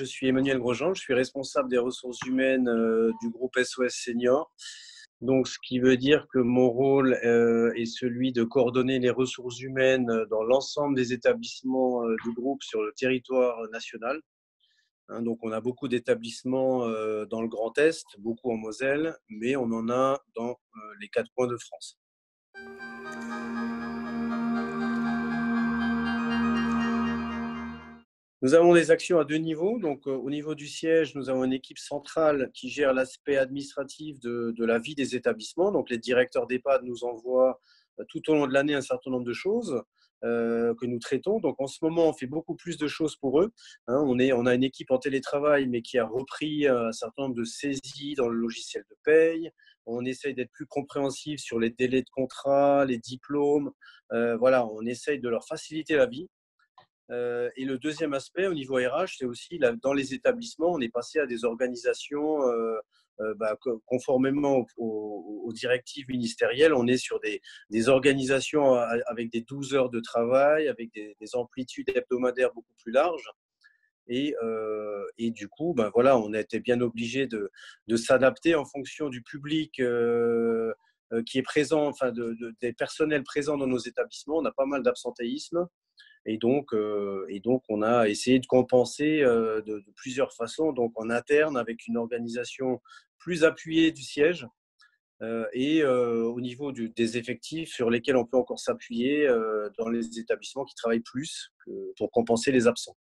je suis Emmanuel Grosjean, je suis responsable des ressources humaines du groupe SOS Senior. Donc, ce qui veut dire que mon rôle est celui de coordonner les ressources humaines dans l'ensemble des établissements du groupe sur le territoire national. Hein, donc, on a beaucoup d'établissements dans le Grand Est, beaucoup en Moselle, mais on en a dans les 4 coins de France. Nous avons des actions à 2 niveaux. Donc, au niveau du siège, nous avons une équipe centrale qui gère l'aspect administratif de la vie des établissements. Donc, les directeurs d'EHPAD nous envoient tout au long de l'année un certain nombre de choses que nous traitons. Donc, en ce moment, on fait beaucoup plus de choses pour eux. Hein, on a une équipe en télétravail, mais qui a repris un certain nombre de saisies dans le logiciel de paye. On essaye d'être plus compréhensif sur les délais de contrat, les diplômes. Voilà, on essaye de leur faciliter la vie. Et le deuxième aspect, au niveau RH, c'est aussi dans les établissements, on est passé à des organisations conformément aux directives ministérielles. On est sur des organisations avec des 12 heures de travail, avec des amplitudes hebdomadaires beaucoup plus larges. Et du coup, voilà, on a été bien obligé de s'adapter en fonction du public qui est présent, enfin des personnels présents dans nos établissements. On a pas mal d'absentéisme. Et donc, on a essayé de compenser de plusieurs façons. Donc, en interne, avec une organisation plus appuyée du siège et au niveau des effectifs sur lesquels on peut encore s'appuyer dans les établissements qui travaillent plus pour compenser les absents.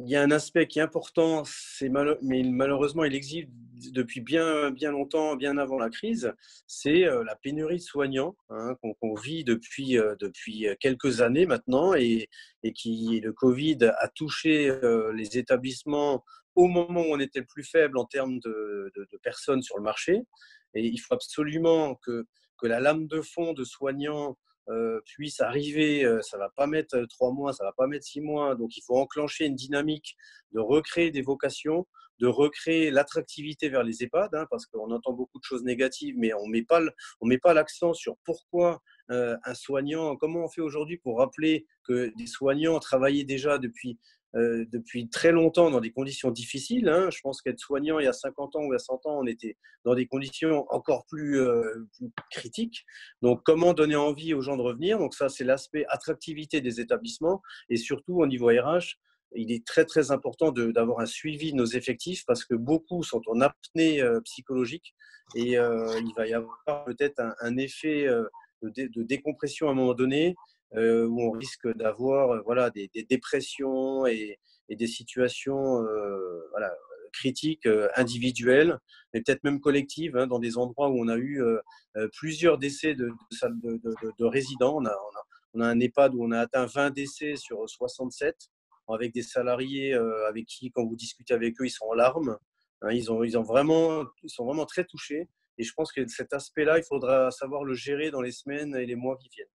Il y a un aspect qui est important, mais malheureusement, il existe depuis bien, bien longtemps, bien avant la crise, c'est la pénurie de soignants hein, qu'on vit depuis quelques années maintenant et qui, le Covid a touché les établissements au moment où on était le plus faible en termes de personnes sur le marché. Et il faut absolument que la lame de fond de soignants puisse arriver, ça ne va pas mettre 3 mois, ça ne va pas mettre 6 mois. Donc, il faut enclencher une dynamique de recréer des vocations, de recréer l'attractivité vers les EHPAD, hein, parce qu'on entend beaucoup de choses négatives, mais on met pas l'accent sur pourquoi un soignant, comment on fait aujourd'hui pour rappeler que des soignants travaillaient déjà depuis très longtemps dans des conditions difficiles. Hein. Je pense qu'être soignant il y a 50 ans ou il y a 100 ans, on était dans des conditions encore plus critiques. Donc, comment donner envie aux gens de revenir? Donc, ça, c'est l'aspect attractivité des établissements. Et surtout, au niveau RH, il est très, très important d'avoir un suivi de nos effectifs parce que beaucoup sont en apnée psychologique et il va y avoir peut-être un effet de décompression à un moment donné où on risque d'avoir voilà, des dépressions et des situations voilà, critiques individuelles, mais peut-être même collectives, hein, dans des endroits où on a eu plusieurs décès de résidents. On a un EHPAD où on a atteint 20 décès sur 67, avec des salariés avec qui, quand vous discutez avec eux, ils sont en larmes. Hein, ils sont vraiment très touchés. Et je pense que cet aspect-là, il faudra savoir le gérer dans les semaines et les mois qui viennent.